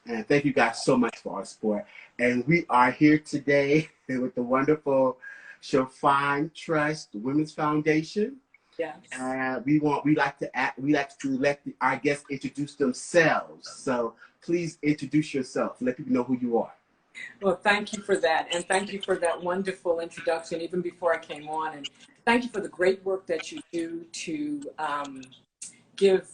And thank you guys so much for our support. And we are here today with the wonderful Shafine Trust Women's Foundation. Yes. And we like to let our guests introduce themselves. So please introduce yourself. Let people know who you are. Well, thank you for that. And thank you for that wonderful introduction, even before I came on. And thank you for the great work that you do to give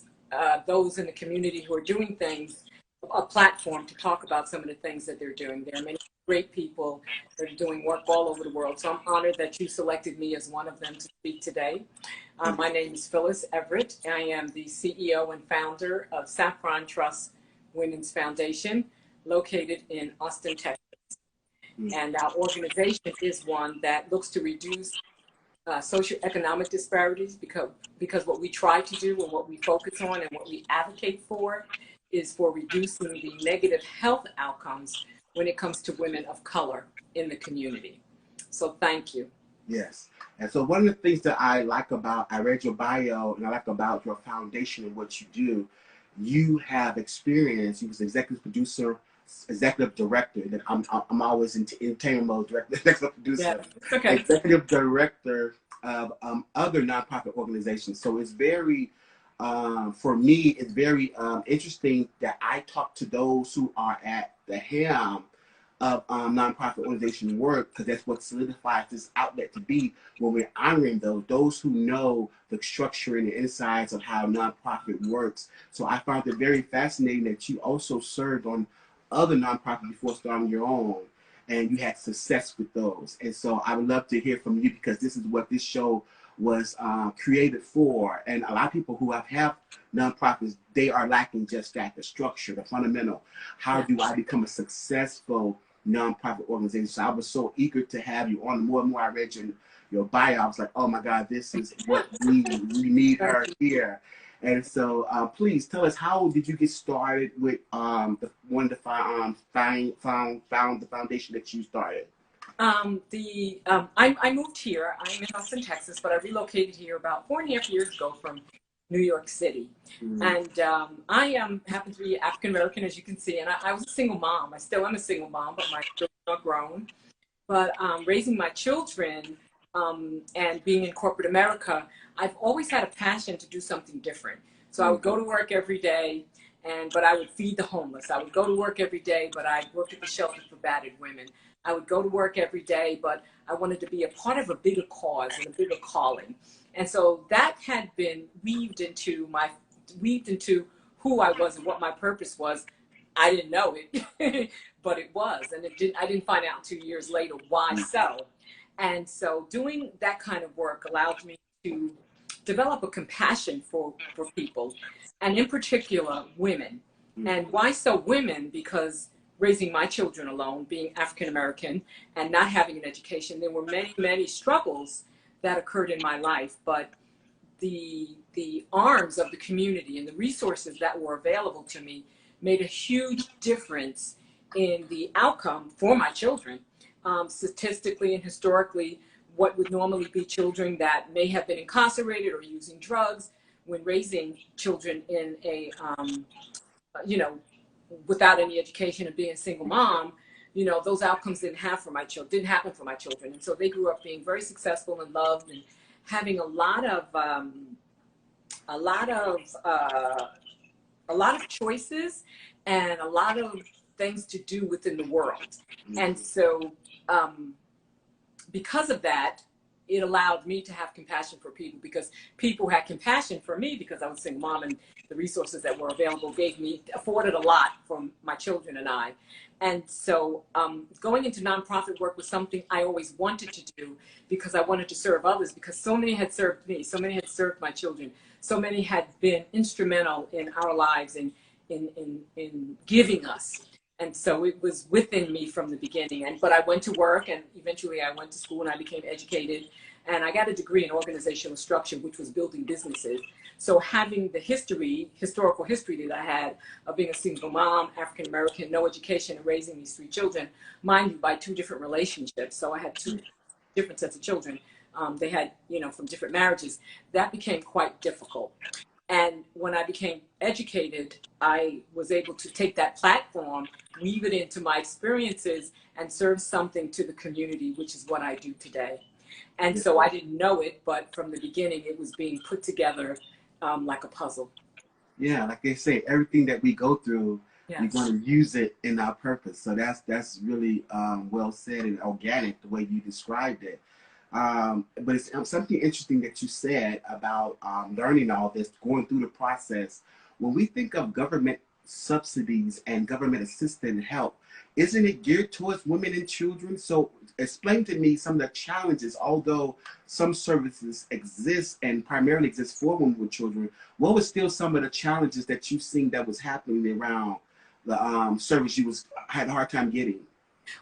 those in the community who are doing things a platform to talk about some of the things that they're doing. There are many great people that are doing work all over the world. So I'm honored that you selected me as one of them to speak today. My name is Phyllis Everett. I am the CEO and founder of Saffron Trust Women's Foundation, located in Austin, Texas. And our organization is one that looks to reduce socioeconomic disparities because what we try to do and what we focus on and what we advocate for is for reducing the negative health outcomes when it comes to women of color in the community. So thank you. Yes. And so one of the things that I read your bio and I like about your foundation and what you do, you have experience. You was executive producer, executive director. That I'm always in entertainment mode. Executive producer, Yeah, okay. executive director of other nonprofit organizations. So it's very, for me, it's very interesting that I talk to those who are at the helm of nonprofit organization work, because that's what solidifies this outlet to be when we're honoring those who know the structure and the insides of how nonprofit works. So I found it very fascinating that you also served on other nonprofits before starting your own, and you had success with those. And so I would love to hear from you, because this is what this show was created for. And a lot of people who have nonprofits, they are lacking just that, the structure, the fundamental. How do I become a successful nonprofit organization? So I was so eager to have you on. The more and more I read your bio, I was like, oh my God, this is what we need her here. And so please tell us, how did you get started with found the foundation that you started? I moved here. I'm in Austin, Texas, but I relocated here about 4.5 years ago from New York City. And I happen to be African American, as you can see, and I was a single mom. I still am a single mom, but my children are grown. But raising my children and being in corporate America, I've always had a passion to do something different. So I would go to work every day, but I would feed the homeless. I would go to work every day, but I worked at the shelter for battered women. I would go to work every day, but I wanted to be a part of a bigger cause and a bigger calling. And so that had been weaved into who I was and what my purpose was. I didn't know it, but it was. And I didn't find out 2 years later why so. And so doing that kind of work allowed me to develop a compassion for people, and in particular, women. And why so women? Because raising my children alone, being African American and not having an education, there were many, many struggles that occurred in my life. But the arms of the community and the resources that were available to me made a huge difference in the outcome for my children. Statistically and historically, what would normally be children that may have been incarcerated or using drugs, when raising children in a, without any education and being a single mom, those outcomes didn't happen for my children. And so they grew up being very successful and loved and having a lot of choices and a lot of things to do within the world. And so because of that, it allowed me to have compassion for people, because people had compassion for me because I was a single mom, and the resources that were available afforded a lot for my children and I. And so going into nonprofit work was something I always wanted to do, because I wanted to serve others, because so many had served me, so many had served my children, so many had been instrumental in our lives in giving us. And so it was within me from the beginning. But I went to work, and eventually I went to school and I became educated. And I got a degree in organizational structure, which was building businesses. So having the historical history that I had of being a single mom, African American, no education, and raising these 3 children, mind you, by 2 different relationships. So I had 2 different sets of children. They had, from different marriages. That became quite difficult. And when I became educated, I was able to take that platform, weave it into my experiences, and serve something to the community, which is what I do today. And so I didn't know it, but from the beginning, it was being put together like a puzzle. Yeah, like they say, everything that we go through, we're Yes. going to use it in our purpose. So that's really well said and organic the way you described it. But it's something interesting that you said about learning all this, going through the process. When we think of government subsidies and government assistance help, isn't it geared towards women and children? So explain to me some of the challenges, although some services exist and primarily exist for women with children, what was still some of the challenges that you've seen that was happening around the service you had a hard time getting?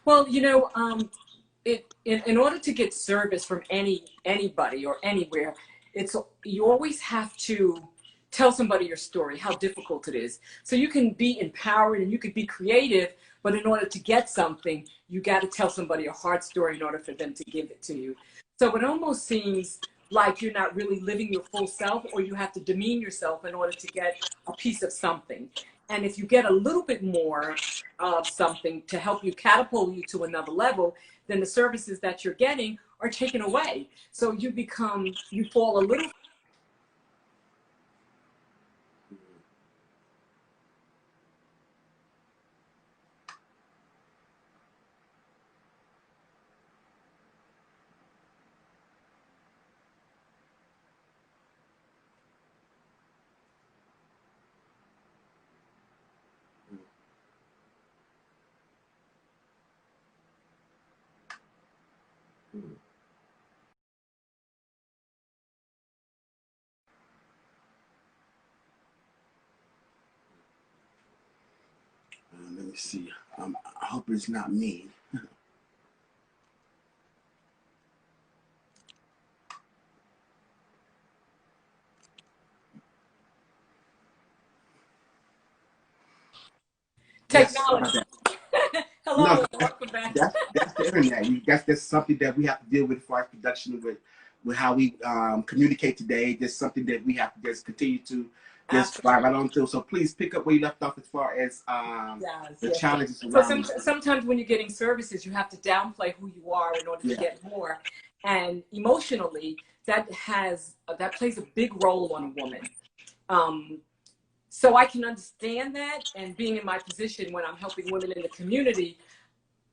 Well, in order to get service from anybody or anywhere, you always have to tell somebody your story, how difficult it is. So you can be empowered and you could be creative, but in order to get something, you got to tell somebody a hard story in order for them to give it to you. So it almost seems like you're not really living your full self, or you have to demean yourself in order to get a piece of something. And if you get a little bit more of something to help you catapult you to another level, then the services that you're getting are taken away. So you fall a little. Let me see. I hope it's not me. Yes. Technology. No, Hello, welcome back. that's the internet. That's something that we have to deal with for our production with how we communicate today. Just something that we have to just continue to just fly right on through. So please pick up where you left off as far as the challenges So around. sometimes when you're getting services, you have to downplay who you are in order to get more. And emotionally, that plays a big role on a woman. So I can understand that, and being in my position when I'm helping women in the community,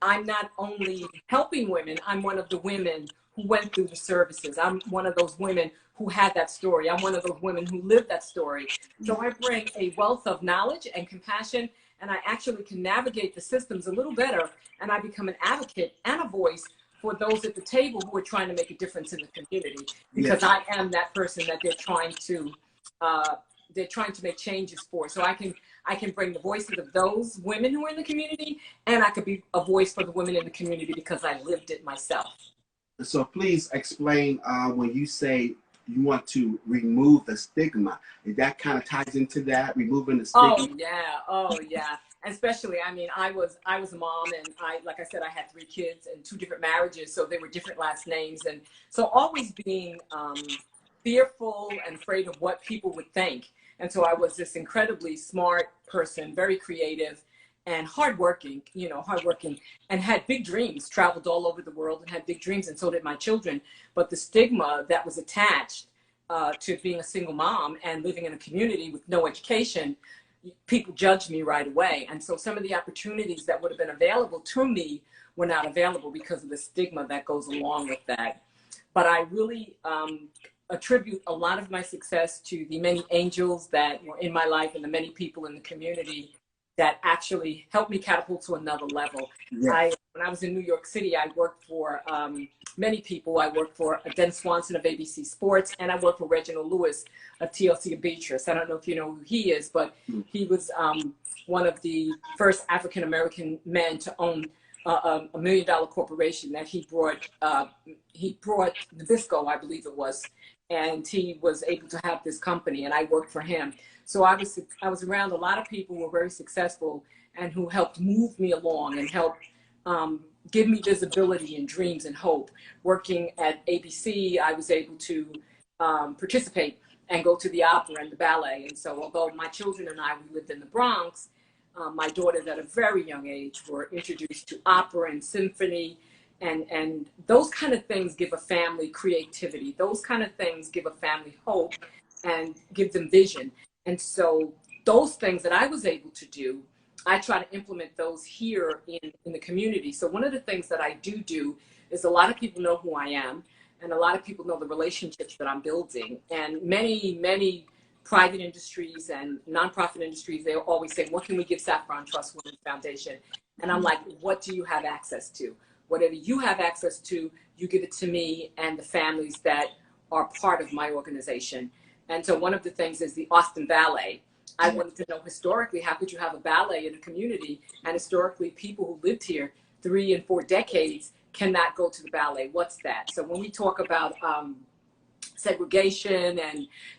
I'm not only helping women, I'm one of the women who went through the services. I'm one of those women who had that story. I'm one of those women who lived that story. So I bring a wealth of knowledge and compassion, and I actually can navigate the systems a little better, and I become an advocate and a voice for those at the table who are trying to make a difference in the community, because I am that person that they're trying to make changes for. So I can bring the voices of those women who are in the community, and I could be a voice for the women in the community because I lived it myself. So please explain when you say you want to remove the stigma. That kind of ties into that, removing the stigma. Oh yeah. Especially, I mean, I was a mom, and like I said, I had 3 kids and 2 different marriages, so they were different last names, and so always being fearful and afraid of what people would think. And so I was this incredibly smart person, very creative and hardworking, and had big dreams, traveled all over the world and had big dreams, and so did my children. But the stigma that was attached to being a single mom and living in a community with no education, people judged me right away. And so some of the opportunities that would have been available to me were not available because of the stigma that goes along with that. But I really attribute a lot of my success to the many angels that were in my life and the many people in the community that actually helped me catapult to another level. Yes. When I was in New York City, I worked for many people. I worked for Den Swanson of ABC Sports, and I worked for Reginald Lewis of TLC of Beatrice. I don't know if you know who he is, but he was one of the first African-American men to own $1 million corporation that he brought Nabisco, I believe it was, and he was able to have this company, and I worked for him. So I was around a lot of people who were very successful and who helped move me along and helped give me visibility and dreams and hope. Working at ABC, I was able to participate and go to the opera and the ballet. And so although my children and I, we lived in the Bronx, my daughters at a very young age were introduced to opera and symphony. And those kind of things give a family creativity. Those kind of things give a family hope and give them vision. And so those things that I was able to do, I try to implement those here in the community. So one of the things that I do is a lot of people know who I am, and a lot of people know the relationships that I'm building. And many private industries and nonprofit industries, they always say, what can we give Saffron Trust Women's Foundation? And I'm like, what do you have access to? Whatever you have access to, you give it to me and the families that are part of my organization. And so one of the things is the Austin Ballet. I wanted to know historically, how could you have a ballet in a community? And historically, people who lived here 3 and 4 decades cannot go to the ballet. What's that? So when we talk about segregation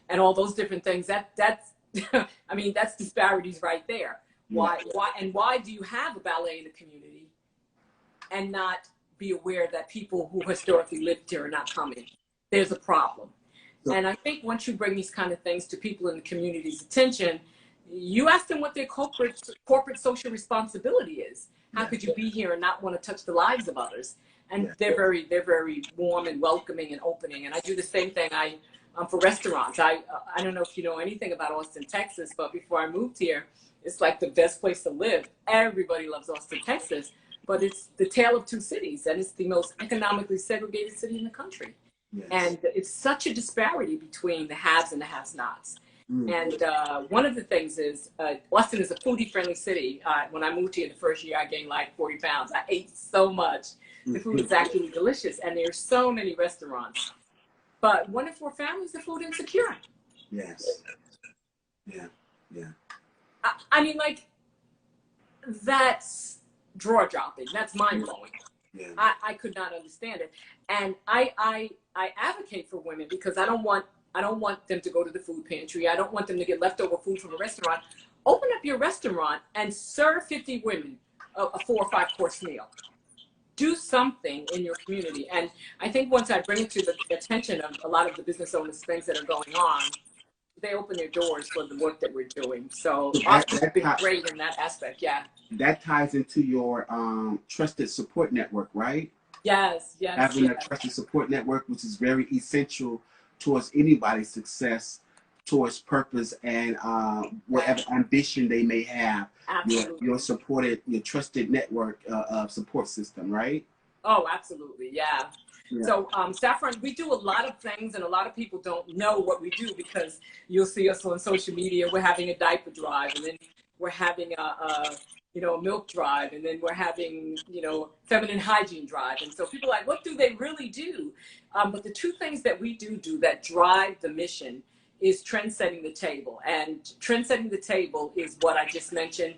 and all those different things, that's I mean, that's disparities right there. Why do you have a ballet in the community and not be aware that people who historically lived here are not coming? There's a problem. And I think once you bring these kind of things to people in the community's attention, you ask them what their corporate social responsibility is. How could you be here and not want to touch the lives of others? And they're very warm and welcoming and opening. And I do the same thing. For restaurants. I don't know if you know anything about Austin, Texas, but before I moved here, it's like the best place to live. Everybody loves Austin, Texas, but it's the tale of two cities, and it's the most economically segregated city in the country. Yes. And it's such a disparity between the haves and the have-nots. And one of the things is Austin is a foodie-friendly city. When I moved here the first year, I gained like 40 pounds. I ate so much. The food is actually delicious, and there's so many restaurants. But one in 4 families are food insecure. Yes. Yeah. I mean, like, that's jaw-dropping. That's mind-blowing. Yeah. I could not understand it. And I advocate for women because I don't want them to go to the food pantry. I don't want them to get leftover food from a restaurant. Open up your restaurant and serve 50 women a 4 or 5 course meal. Do something in your community. And I think once I bring it to the attention of a lot of the business owners, things that are going on, they open their doors for the work that we're doing. So Austin's been great in that aspect, yeah. That ties into your trusted support network, right? Yes. Having a trusted support network, which is very essential towards anybody's success, towards purpose, and whatever ambition they may have. Absolutely. Your trusted network of support system, right? Oh, absolutely, yeah. So Saffron, we do a lot of things, and a lot of people don't know what we do because you'll see us on social media. We're having a diaper drive, and then we're having a milk drive, and then we're having, feminine hygiene drive. And so people are like, what do they really do? But the 2 things that we do that drive the mission is trend setting the table. And trend setting the table is what I just mentioned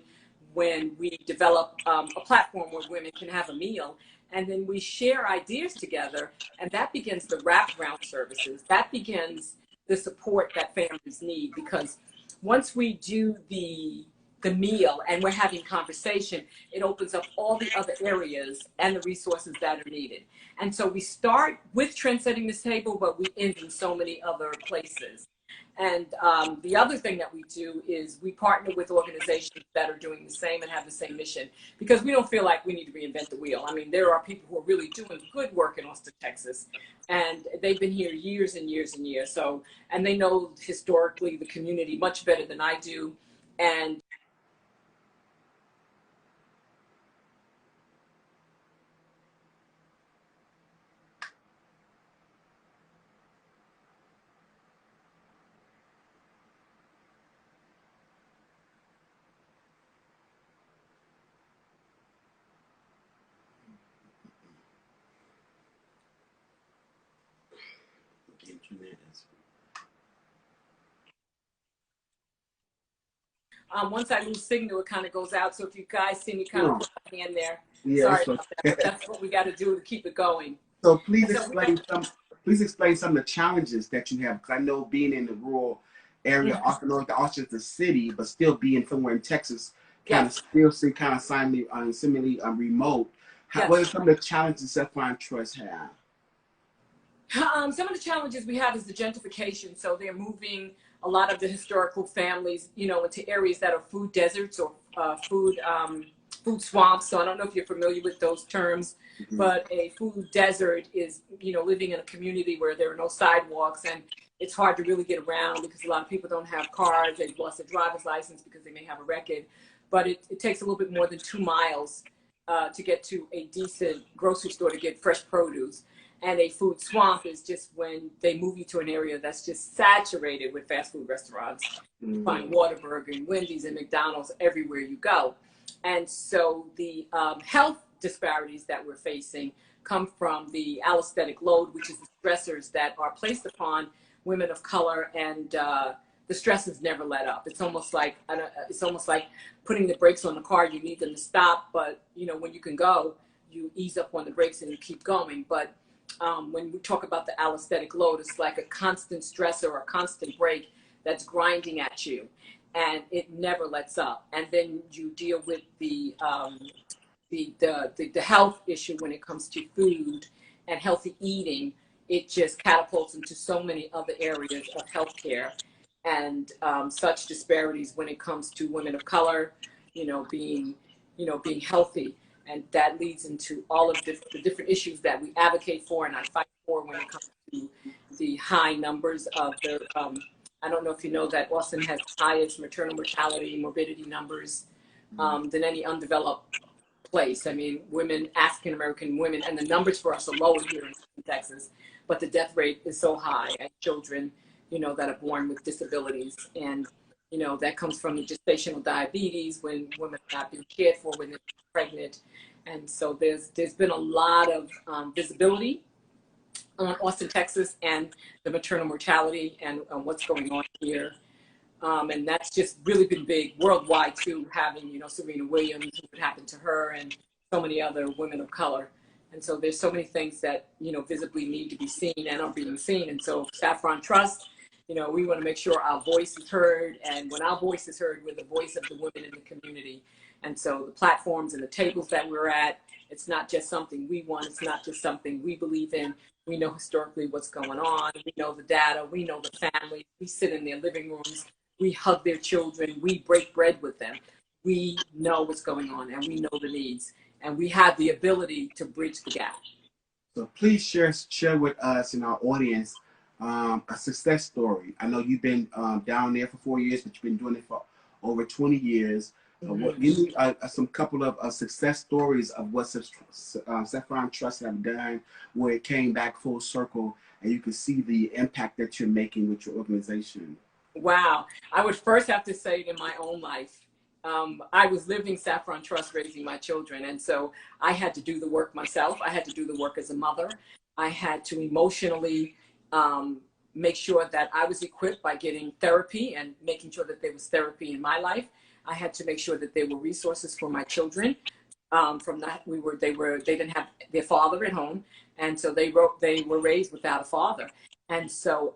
when we develop a platform where women can have a meal. And then we share ideas together, and that begins the wraparound services. That begins the support that families need, because once we do the meal and we're having conversation, it opens up all the other areas and the resources that are needed. And so we start with trend setting this table, but we end in so many other places. And the other thing that we do is we partner with organizations that are doing the same and have the same mission, because we don't feel like we need to reinvent the wheel. I mean, there are people who are really doing good work in Austin, Texas, and they've been here years and years and years. So, and they know historically the community much better than I do. And once I lose signal, it kind of goes out. So if you guys see me kind of put my hand there, sorry about that. That's what we got to do to keep it going. So please explain some of the challenges that you have, because I know being in the rural area, Austin is the city, but still being somewhere in Texas, seemingly remote. What are some of the challenges Saffron Trust have? Some of the challenges we have is the gentrification. So they're moving a lot of the historical families, you know, into areas that are food deserts or food swamps. So I don't know if you're familiar with those terms, but a food desert is, you know, living in a community where there are no sidewalks and it's hard to really get around because a lot of people don't have cars. They've lost their driver's license because they may have a record. But it takes a little bit more than 2 miles to get to a decent grocery store to get fresh produce. And a food swamp is just when they move you to an area that's just saturated with fast food restaurants. You find Whataburger and Wendy's and McDonald's everywhere you go. And so the health disparities that we're facing come from the allostatic load, which is the stressors that are placed upon women of color, and the stresses never let up. It's almost like putting the brakes on the car. You need them to stop, but you know, when you can go, you ease up on the brakes and you keep going. But when we talk about the allostatic load, it's like a constant stressor or a constant brake that's grinding at you, and it never lets up. And then you deal with the health issue when it comes to food and healthy eating. It just catapults into so many other areas of healthcare, and such disparities when it comes to women of color, being healthy. And that leads into all of the different issues that we advocate for and I fight for when it comes to the high numbers of the, I don't know if you know that Austin has the highest maternal mortality, morbidity numbers than any undeveloped place. I mean, women, African-American women, and the numbers for us are lower here in Texas, but the death rate is so high at children, that are born with disabilities. And that comes from the gestational diabetes when women are not being cared for when they're pregnant. And so there's been a lot of visibility on Austin, Texas, and the maternal mortality and what's going on here. And that's just really been big worldwide too, having, Serena Williams, what happened to her, and so many other women of color. And so there's so many things that, visibly need to be seen and are being seen. And so Saffron Trust, we want to make sure our voice is heard. And when our voice is heard, we're the voice of the women in the community. And so the platforms and the tables that we're at, it's not just something we want. It's not just something we believe in. We know historically what's going on. We know the data. We know the family. We sit in their living rooms. We hug their children. We break bread with them. We know what's going on and we know the needs. And we have the ability to bridge the gap. So please share with us and our audience a success story. I know you've been down there for 4 years, but you've been doing it for over 20 years. Give me some couple of success stories of what Saffron Trust have done, where it came back full circle, and you can see the impact that you're making with your organization. Wow. I would first have to say in my own life, I was living Saffron Trust, raising my children. And so I had to do the work myself. I had to do the work as a mother. I had to emotionally make sure that I was equipped by getting therapy and making sure that there was therapy in my life. I had to make sure that there were resources for my children. They didn't have their father at home. And so they were raised without a father. And so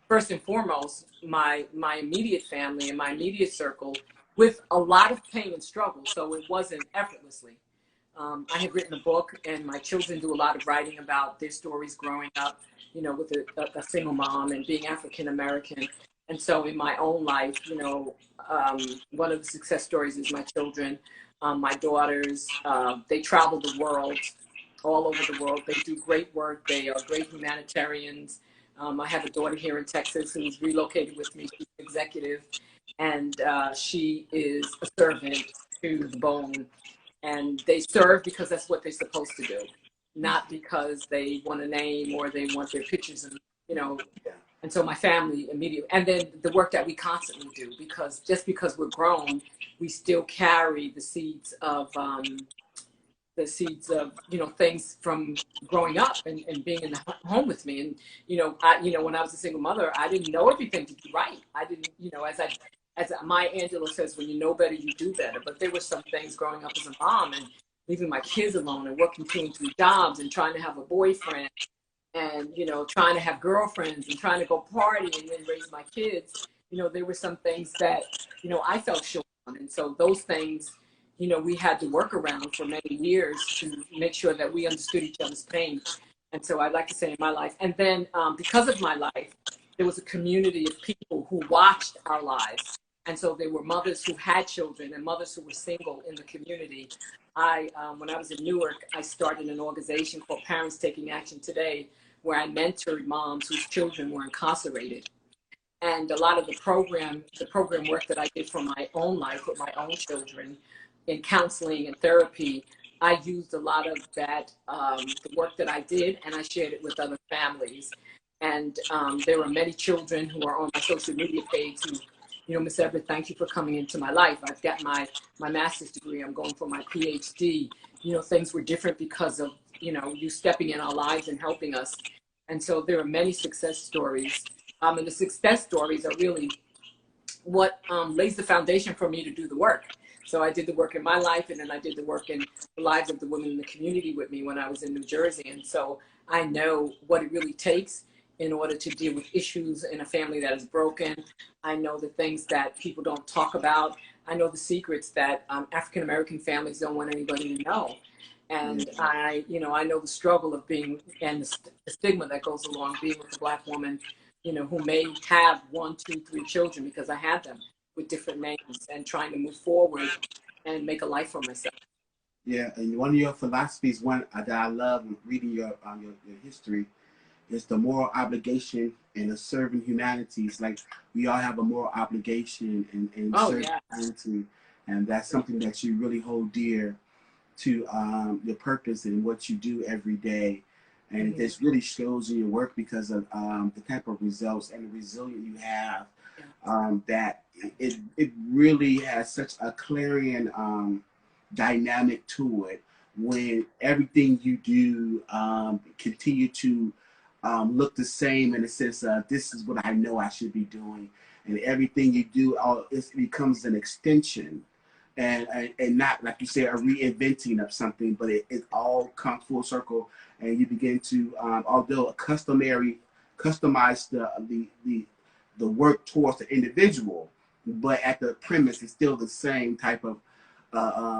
first and foremost, my immediate family and my immediate circle, with a lot of pain and struggle, so it wasn't effortlessly. I had written a book, and my children do a lot of writing about their stories growing up, with a single mom and being African American. And so in my own life, one of the success stories is my children, my daughters. They travel the world, all over the world. They do great work. They are great humanitarians. I have a daughter here in Texas who's relocated with me. She's an executive, and she is a servant to the bone. And they serve because that's what they're supposed to do, not because they want a name or they want their pictures. And, and so my family immediately, and then the work that we constantly do, because just because we're grown, we still carry the seeds of things from growing up and being in the home with me. And, when I was a single mother, I didn't know everything to do right. I didn't, as Maya Angelou says, when you know better, you do better. But there were some things growing up as a mom and leaving my kids alone and working 2 and 3 jobs and trying to have a boyfriend and, trying to have girlfriends and trying to go party and then raise my kids. There were some things that, I felt short on. And so those things, we had to work around for many years to make sure that we understood each other's pain. And so I'd like to say in my life. And then because of my life, there was a community of people who watched our lives. And so there were mothers who had children and mothers who were single in the community. When I was in Newark, I started an organization called Parents Taking Action Today, where I mentored moms whose children were incarcerated. And a lot of the program work that I did for my own life with my own children in counseling and therapy, I used a lot of that, the work that I did, and I shared it with other families. And there were many children who are on my social media page who, you know, Miss Everett, thank you for coming into my life. I've got my master's degree. I'm going for my PhD. You know, things were different because of, you know, you stepping in our lives and helping us. And so there are many success stories. And the success stories are really what lays the foundation for me to do the work. So I did the work in my life, and then I did the work in the lives of the women in the community with me when I was in New Jersey. And so I know what it really takes in order to deal with issues in a family that is broken. I know the things that people don't talk about. I know the secrets that African-American families don't want anybody to know. And I know the struggle of being, and the stigma that goes along being with a Black woman, you know, who may have 1, 2, 3 children, because I had them with different names, and trying to move forward and make a life for myself. Yeah, and one of your philosophies, one that I love reading your history, is the moral obligation and the serving humanities. Like, we all have a moral obligation in serving humanity, and that's something that you really hold dear to your purpose and what you do every day. And it just really shows in your work because of the type of results and the resilience you have, that it really has such a clarion dynamic to it, when everything you do continue to look the same in the sense of, this is what I know I should be doing. And everything you do, it becomes an extension, and not, like you say, a reinventing of something, but it all comes full circle, and you begin to, although customize the work towards the individual, but at the premise it's still the same type of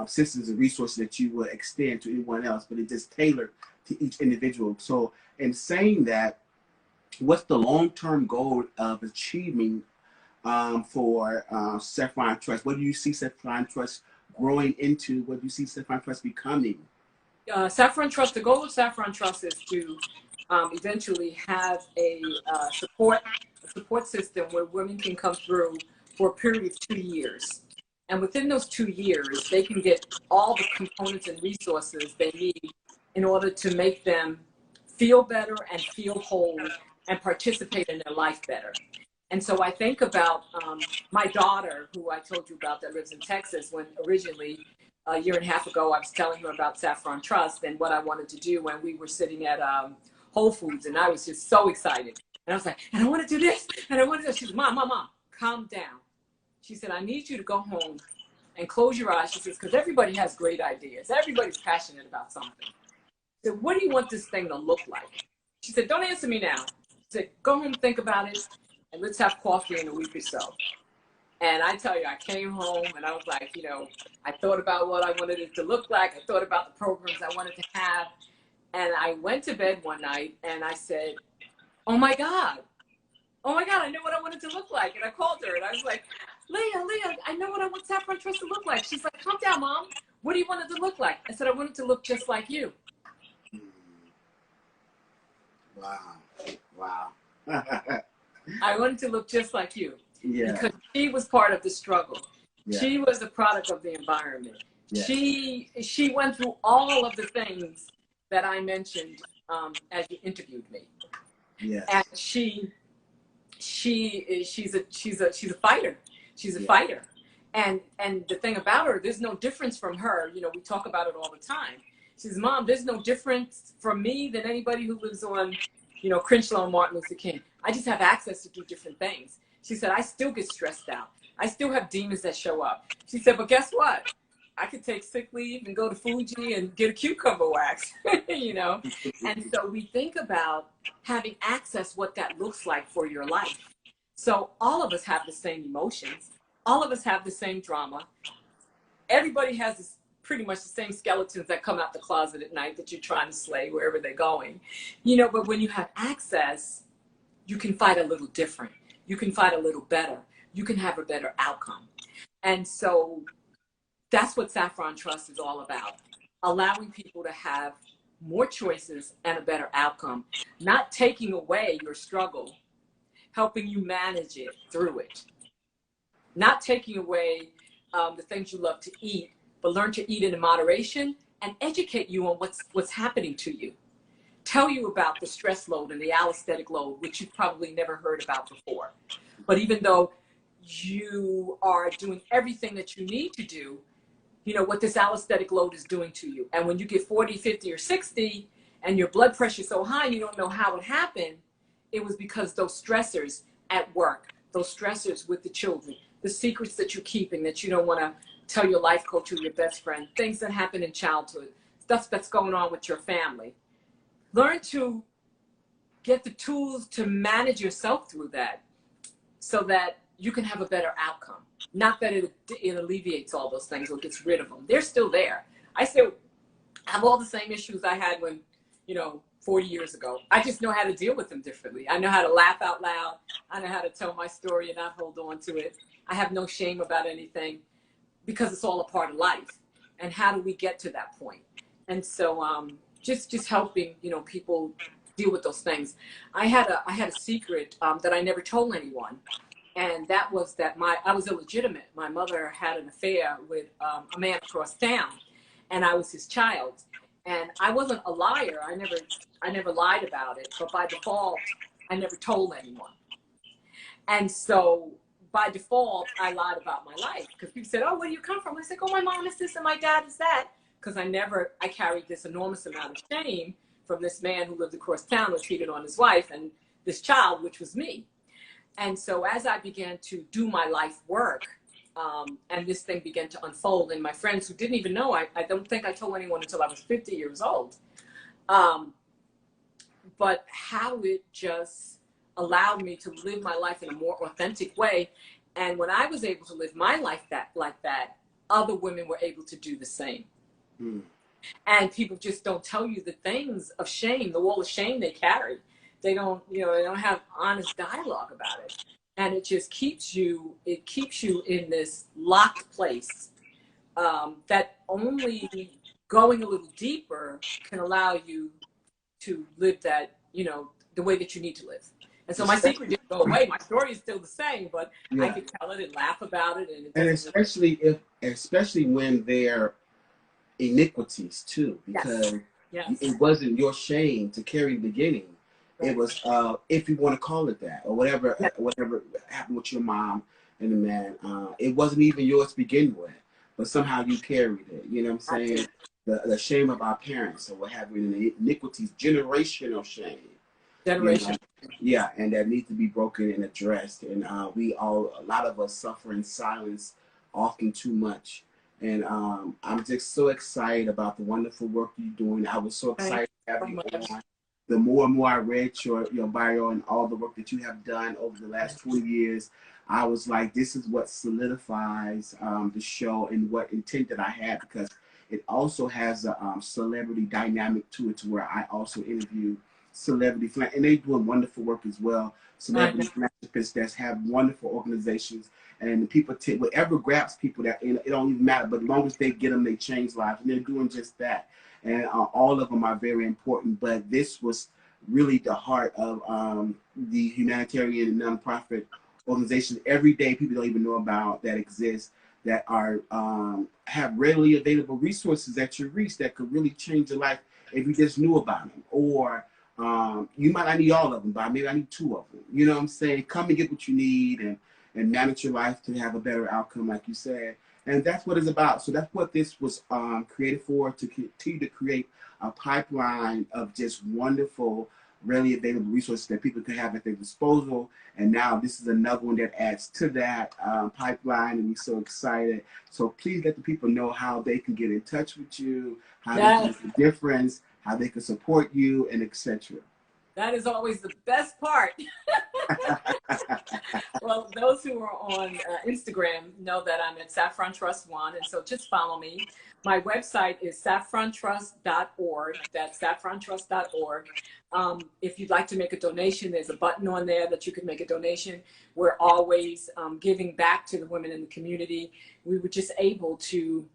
systems and resources that you would extend to anyone else, but it just tailored to each individual. So in saying that, what's the long-term goal of achieving for Saffron Trust? What do you see Saffron Trust growing into? What do you see Saffron Trust becoming? Saffron Trust, the goal of Saffron Trust is to eventually have a support system where women can come through for a period of 2 years. And within those 2 years, they can get all the components and resources they need in order to make them feel better and feel whole and participate in their life better. And so I think about my daughter, who I told you about, that lives in Texas, when originally a year and a half ago, I was telling her about Saffron Trust and what I wanted to do when we were sitting at Whole Foods, and I was just so excited. And I was like, and I want to do this, and I want to do this. She said, Mom, calm down. She said, I need you to go home and close your eyes. She says, because everybody has great ideas. Everybody's passionate about something. I said, what do you want this thing to look like? She said, don't answer me now. She said, go home, think about it, and let's have coffee in a week or so. And I tell you, I came home and I was like, you know, I thought about what I wanted it to look like. I thought about the programs I wanted to have. And I went to bed one night and I said, oh my God, I know what I wanted to look like. And I called her and I was like, Leah, I know what I want Saffron Trust to look like. She's like, calm down, Mom. What do you want it to look like? I said, I want it to look just like you. Wow. I wanted to look just like you. Yeah. Because she was part of the struggle. Yeah. She was a product of the environment. Yeah. She went through all of the things that I mentioned as you interviewed me. Yes. And she's a fighter. She's a fighter. And the thing about her, there's no difference from her. You know, we talk about it all the time. She says, Mom, there's no difference from me than anybody who lives on, you know, Crenshaw and Martin Luther King. I just have access to do different things. She said, I still get stressed out. I still have demons that show up. She said, but guess what? I could take sick leave and go to Fuji and get a cucumber wax, you know? And so we think about having access, what that looks like for your life. So all of us have the same emotions. All of us have the same drama. Everybody has pretty much the same skeletons that come out the closet at night that you're trying to slay wherever they're going. You know, but when you have access, you can fight a little different. You can fight a little better. You can have a better outcome. And so that's what Saffron Trust is all about. Allowing people to have more choices and a better outcome, not taking away your struggle, helping you manage it through it, not taking away the things you love to eat, but learn to eat it in moderation and educate you on what's happening to you. Tell you about the stress load and the allostatic load, which you've probably never heard about before. But even though you are doing everything that you need to do, you know, what this allostatic load is doing to you. And when you get 40, 50, or 60, and your blood pressure is so high, you don't know how it happened, it was because those stressors at work, those stressors with the children, the secrets that you're keeping that you don't want to tell your life coach or your best friend, things that happen in childhood, stuff that's going on with your family. Learn to get the tools to manage yourself through that so that you can have a better outcome. Not that it alleviates all those things or gets rid of them. They're still there. I still have all the same issues I had when, you know, 40 years ago. I just know how to deal with them differently. I know how to laugh out loud. I know how to tell my story and not hold on to it. I have no shame about anything because it's all a part of life. And how do we get to that point? And so just helping, you know, people deal with those things. I had a secret that I never told anyone. And that was that I was illegitimate. My mother had an affair with a man across town, and I was his child. And I wasn't a liar. I never lied about it. But by default, I never told anyone. And so by default, I lied about my life because people said, "Oh, where do you come from?" I said, "Oh, my mom is this and my dad is that." Because I carried this enormous amount of shame from this man who lived across town who cheated on his wife and this child, which was me. And so as I began to do my life work, and this thing began to unfold, and my friends who didn't even know, I don't think I told anyone until I was 50 years old, but how it just allowed me to live my life in a more authentic way. And when I was able to live my life like that, other women were able to do the same. Mm. And people just don't tell you the things of shame, the wall of shame they carry. They don't, you know, they don't have honest dialogue about it. And it just keeps you in this locked place that only going a little deeper can allow you to live that, you know, the way that you need to live. And so my secret didn't go away. My story is still the same, but yeah. I can tell it and laugh about it. And especially when they're iniquities too, because yes. It wasn't your shame to carry the beginning. It was, if you want to call it that, or whatever, whatever happened with your mom and the man. It wasn't even yours to begin with, but somehow you carried it. You know what I'm saying? The shame of our parents or what have you, and the iniquities, generational shame. Generation. You know? Yeah, and that needs to be broken and addressed. And a lot of us suffer in silence, often too much. And I'm just so excited about the wonderful work you're doing. I was so excited to have you on. The more and more I read your bio and all the work that you have done over the last 20 years, I was like, this is what solidifies the show and what intent that I had, because it also has a celebrity dynamic to it, to where I also interview celebrity, and they're doing wonderful work as well. Celebrity philanthropists that have wonderful organizations, and people take whatever grabs people, that it don't even matter, but as long as they get them, they change lives, and they're doing just that. And all of them are very important, but this was really the heart of the humanitarian and nonprofit organizations. Every day, people don't even know about that exist, that are have readily available resources at your reach that could really change your life if you just knew about them. Or you might not need all of them, but maybe I need 2 of them. You know what I'm saying? Come and get what you need and manage your life to have a better outcome, like you said. And that's what it's about. So that's what this was created for, to continue to create a pipeline of just wonderful, readily available resources that people can have at their disposal. And now this is another one that adds to that pipeline, and we're so excited. So please let the people know how they can get in touch with you, how they can make a difference, how they can support you, and etc. That is always the best part. Well, those who are on Instagram know that I'm at Saffron Trust One, and so just follow me. My website is saffrontrust.org. That's saffrontrust.org. If you'd like to make a donation, there's a button on there that you can make a donation. We're always giving back to the women in the community. We were just able to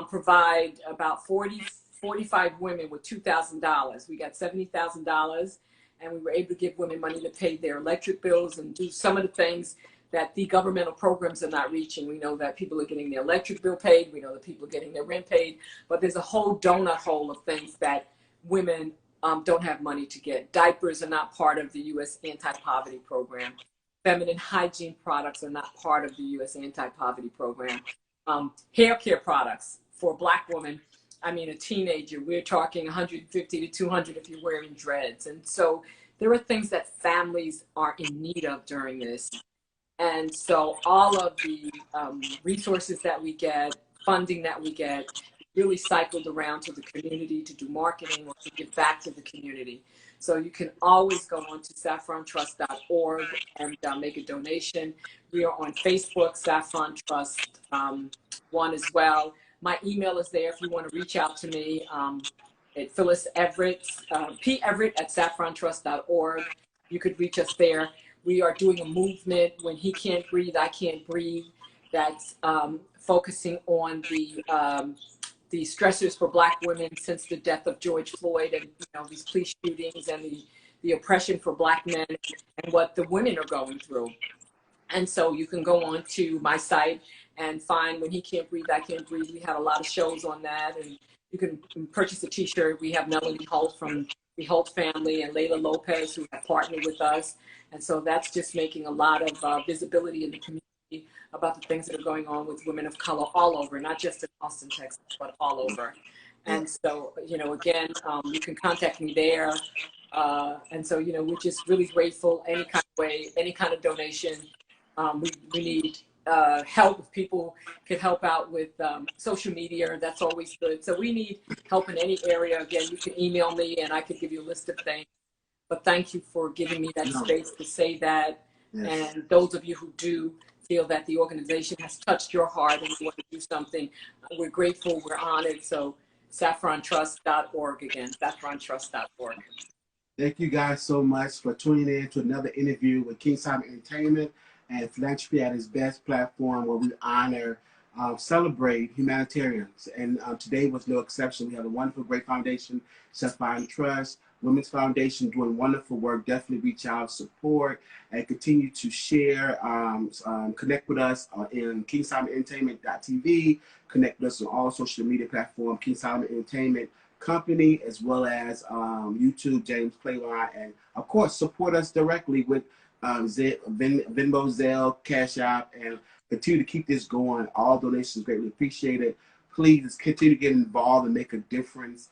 provide about 45 women with $2,000. We got $70,000, and we were able to give women money to pay their electric bills and do some of the things that the governmental programs are not reaching. We know that people are getting their electric bill paid. We know that people are getting their rent paid, but there's a whole donut hole of things that women don't have money to get. Diapers are not part of the U.S. anti-poverty program. Feminine hygiene products are not part of the U.S. anti-poverty program. Hair care products for a Black woman, I mean, a teenager, we're talking 150 to 200 if you're wearing dreads. And so there are things that families are in need of during this. And so all of the resources that we get, funding that we get, really cycled around to the community to do marketing or to give back to the community. So you can always go on to saffrontrust.org and make a donation. We are on Facebook, Saffron Trust One as well. My email is there if you want to reach out to me at Phyllis Everett, P. Everett at saffrontrust.org. You could reach us there. We are doing a movement, When He Can't Breathe, I Can't Breathe, that's focusing on the stressors for Black women since the death of George Floyd and these police shootings and the oppression for Black men and what the women are going through. And so you can go on to my site and find When He Can't Breathe, I Can't Breathe. We have a lot of shows on that, and you can purchase a t-shirt. We have Melanie Holt from the Holt family and Layla Lopez who have partnered with us. And so that's just making a lot of visibility in the community about the things that are going on with women of color all over, not just in Austin, Texas, but all over. And so, again, you can contact me there. And so, we're just really grateful any kind of way, any kind of donation. We need help. If people could help out with social media, that's always good. So we need help in any area. Again, you can email me and I could give you a list of things. But thank you for giving me that space to say that. Yes. And those of you who do feel that the organization has touched your heart and you want to do something, we're grateful, we're honored. So saffrontrust.org again, saffrontrust.org. Thank you guys so much for tuning in to another interview with King Simon Entertainment and Philanthropy at its best platform, where we honor, celebrate humanitarians. And today was no exception. We have a wonderful, great foundation, Saffron Trust, Women's Foundation, doing wonderful work. Definitely reach out, support, and continue to share. Connect with us in KingSimonEntertainment.tv. Connect with us on all social media platforms, King Simon Entertainment Company, as well as YouTube, James Playline, and of course support us directly with Venmo, Zelle, Cash App, and continue to keep this going. All donations greatly appreciated. Please continue to get involved and make a difference.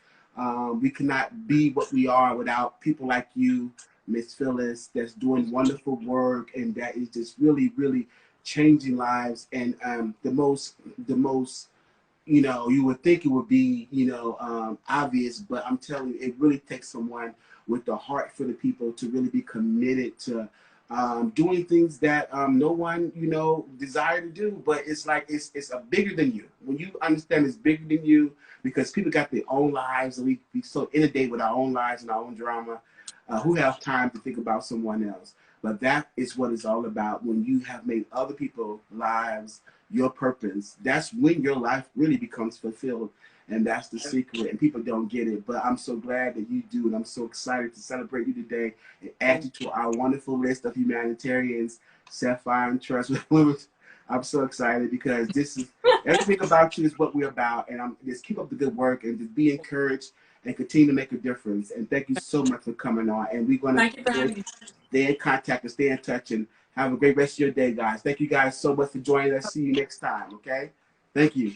We cannot be what we are without people like you, Miss Phyllis, that's doing wonderful work and that is just really, really changing lives. And the most you would think it would be, obvious, but I'm telling you, it really takes someone with the heart for the people to really be committed to doing things that no one, desire to do. But it's like, it's a bigger than you. When you understand it's bigger than you, because people got their own lives and we so inundated with our own lives and our own drama, who have time to think about someone else. But that is what it's all about. When you have made other people's lives your purpose, that's when your life really becomes fulfilled. And that's the secret, and people don't get it. But I'm so glad that you do, and I'm so excited to celebrate you today and add you to our wonderful list of humanitarians, Saffron Trust Women. I'm so excited because this is everything about you is what we're about, and I'm just keep up the good work and just be encouraged and continue to make a difference. And thank you so much for coming on. And we're going to stay in contact and stay in touch. And have a great rest of your day, guys. Thank you guys so much for joining us. See you next time. Okay. Thank you.